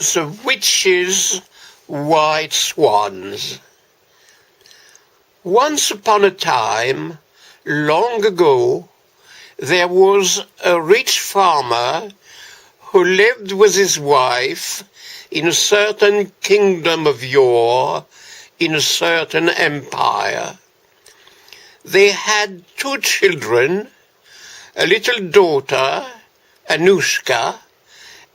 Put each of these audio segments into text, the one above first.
The Witch's White Swans. Once upon a time, long ago, there was a rich farmer who lived with his wife in a certain kingdom of yore, in a certain empire. They had 2 children, a little daughter, Anushka,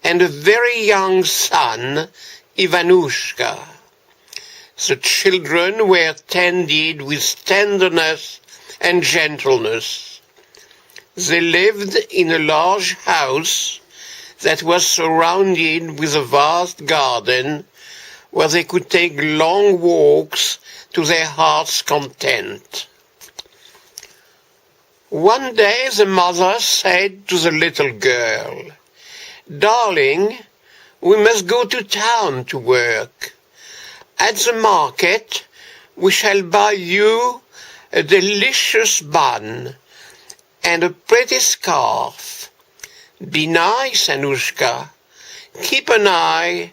and a very young son, Ivanushka. The children were tended with tenderness and gentleness. They lived in a large house that was surrounded with a vast garden where they could take long walks to their heart's content. One day the mother said to the little girl, "Darling, we must go to town to work. At the market we shall buy you a delicious bun and a pretty scarf. Be nice, Anushka. Keep an eye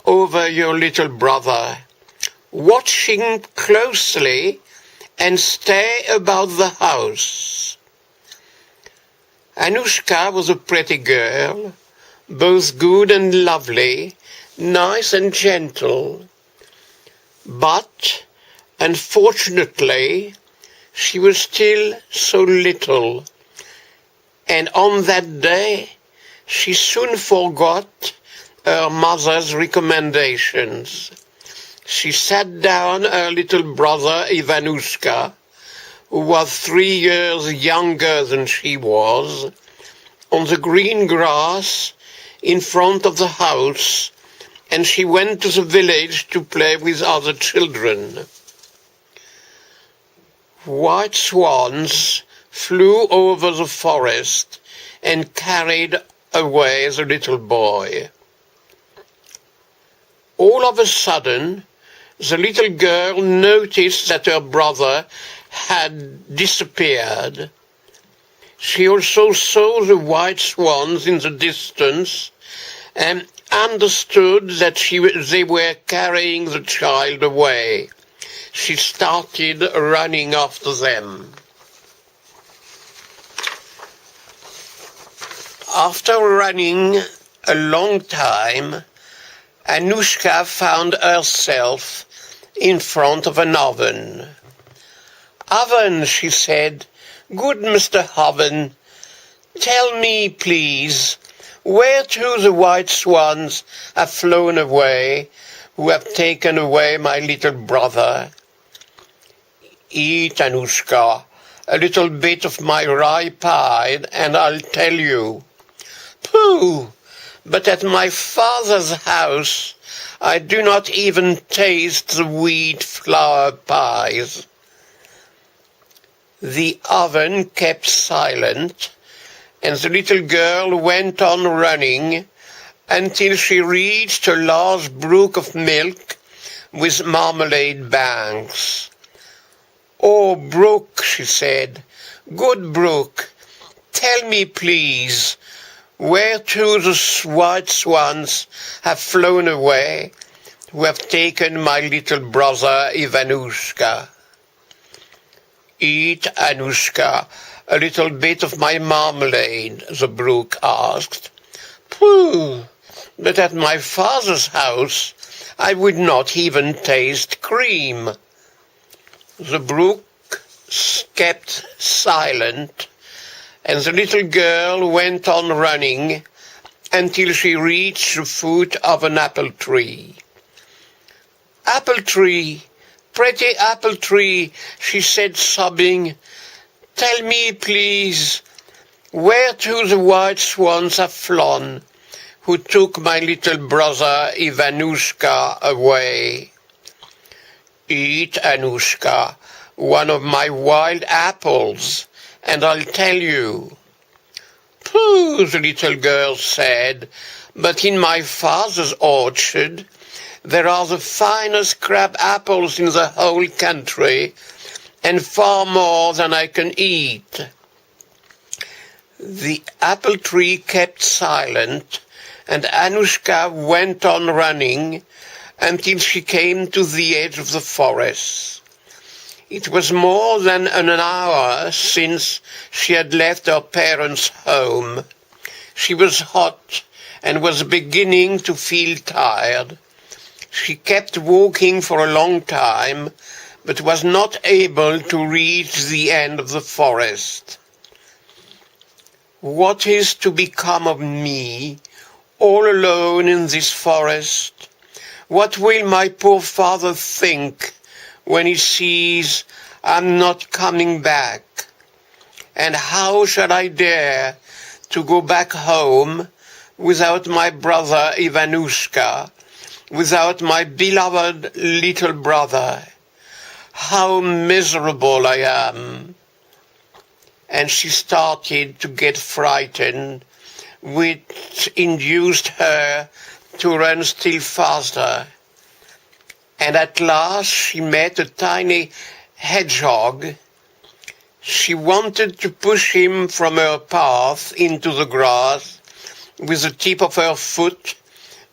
over your little brother. Watch him closely and stay about the house." Anushka was a pretty girl, both good and lovely, nice and gentle. But, unfortunately, she was still so little, and on that day she soon forgot her mother's recommendations. She sat down her little brother Ivanushka, who was 3 years younger than she was, on the green grass in front of the house, and she went to the village to play with other children. White swans flew over the forest and carried away the little boy. All of a sudden, the little girl noticed that her brother had disappeared. She also saw the white swans in the distance and understood that they were carrying the child away. She started running after them. After running a long time, Anushka found herself in front of an oven. "Oven," she said, "good Mr. Oven, tell me, please, where to the white swans have flown away, who have taken away my little brother?" "Eat, Anushka, a little bit of my rye pie, and I'll tell you." "Pooh! But at my father's house I do not even taste the wheat flour pies." The oven kept silent, and the little girl went on running until she reached a large brook of milk with marmalade banks. "Oh, brook," she said, "good brook, tell me, please, where to the white swans have flown away, who have taken my little brother Ivanushka?" "Eat, Anushka, a little bit of my marmalade?" the brook asked. "Pooh! But at my father's house I would not even taste cream." The brook kept silent, and the little girl went on running until she reached the foot of an apple tree. "Apple tree, pretty apple tree," she said, sobbing, "tell me, please, where to the white swans have flown, who took my little brother Ivanushka away?" "Eat, Anushka, one of my wild apples, and I'll tell you." "Pooh," the little girl said, "but in my father's orchard there are the finest crab apples in the whole country, and far more than I can eat." The apple tree kept silent and Anushka went on running until she came to the edge of the forest. It was more than an hour since she had left her parents' home. She was hot and was beginning to feel tired. She kept walking for a long time, but was not able to reach the end of the forest. What is to become of me, all alone in this forest? What will my poor father think when he sees I'm not coming back? And how shall I dare to go back home without my brother Ivanushka, without my beloved little brother? How miserable I am. And she started to get frightened, which induced her to run still faster. And at last she met a tiny hedgehog. She wanted to push him from her path into the grass with the tip of her foot,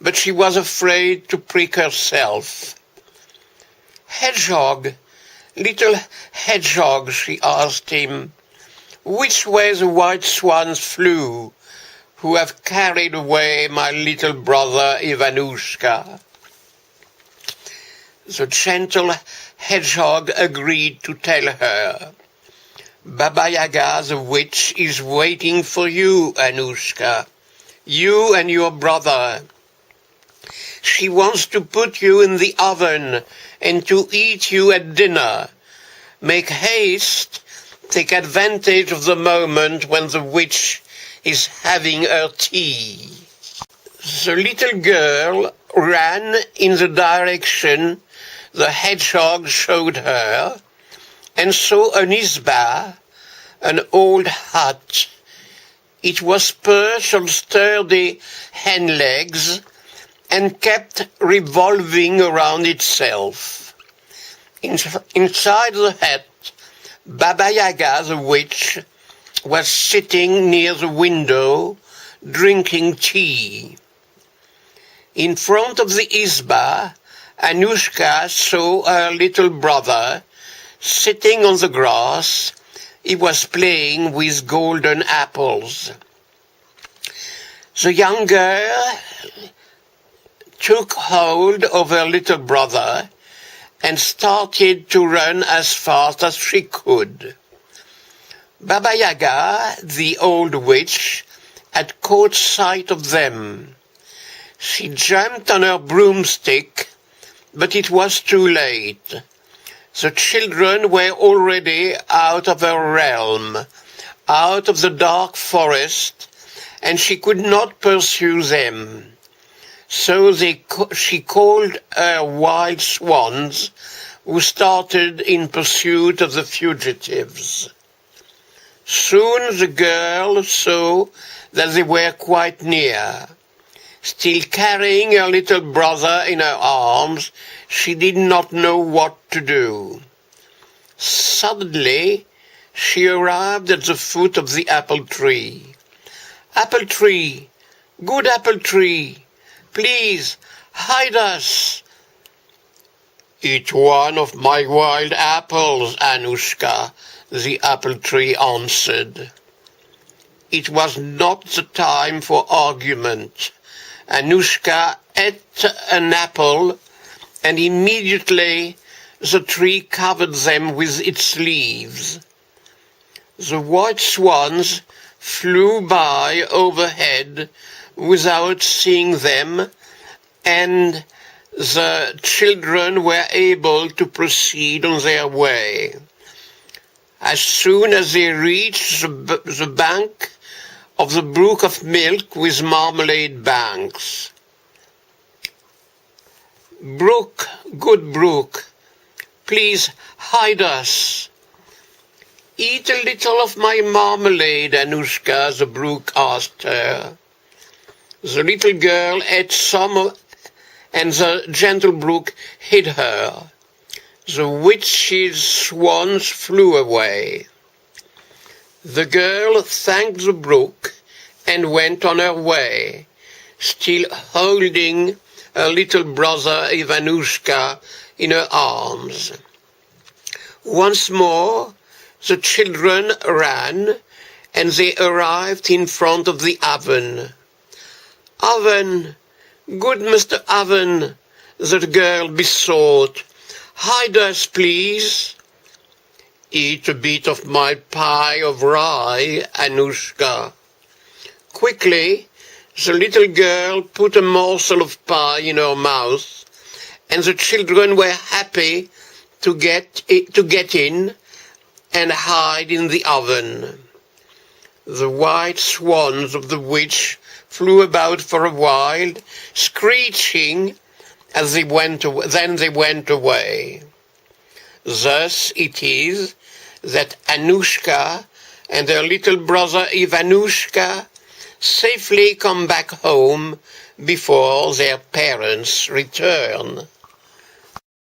but she was afraid to prick herself. "Hedgehog, little hedgehog," she asked him, "which way the white swans flew, who have carried away my little brother Ivanushka?" The gentle hedgehog agreed to tell her. "Baba Yaga, the witch, is waiting for you, Anushka, you and your brother. She wants to put you in the oven and to eat you at dinner. Make haste, take advantage of the moment when the witch is having her tea." The little girl ran in the direction the hedgehog showed her, and saw an isba, an old hut. It was perched on sturdy hen legs and kept revolving around itself. Inside the hut, Baba Yaga, the witch, was sitting near the window, drinking tea. In front of the isba, Anushka saw her little brother sitting on the grass. He was playing with golden apples. The young girl took hold of her little brother and started to run as fast as she could. Baba Yaga, the old witch, had caught sight of them. She jumped on her broomstick, but it was too late. The children were already out of her realm, out of the dark forest, and she could not pursue them. So she called her wild swans, who started in pursuit of the fugitives. Soon the girl saw that they were quite near. Still carrying her little brother in her arms, she did not know what to do. Suddenly, she arrived at the foot of the apple tree. "Apple tree, good apple tree, please hide us." "Eat one of my wild apples, Anushka," the apple tree answered. It was not the time for argument. Anushka ate an apple, and immediately the tree covered them with its leaves. The white swans flew by overhead without seeing them, and the children were able to proceed on their way. As soon as they reached the bank of the brook of milk with marmalade banks. "Brook, good brook, please hide us." "Eat a little of my marmalade, Anushka," the brook asked her. The little girl ate some, and the gentle brook hid her. The witch's swans flew away. The girl thanked the brook and went on her way. still holding her little brother Ivanushka in her arms. Once more, the children ran, and they arrived in front of the oven. "Oven, good Mr. Oven," the girl besought, "hide us, please." "Eat a bit of my pie of rye, Anushka." Quickly, the little girl put a morsel of pie in her mouth, and the children were happy to get in and hide in the oven. The white swans of the witch flew about for a while, screeching as they went away. Then they went away. Thus it is that Anushka and her little brother Ivanushka safely come back home before their parents return.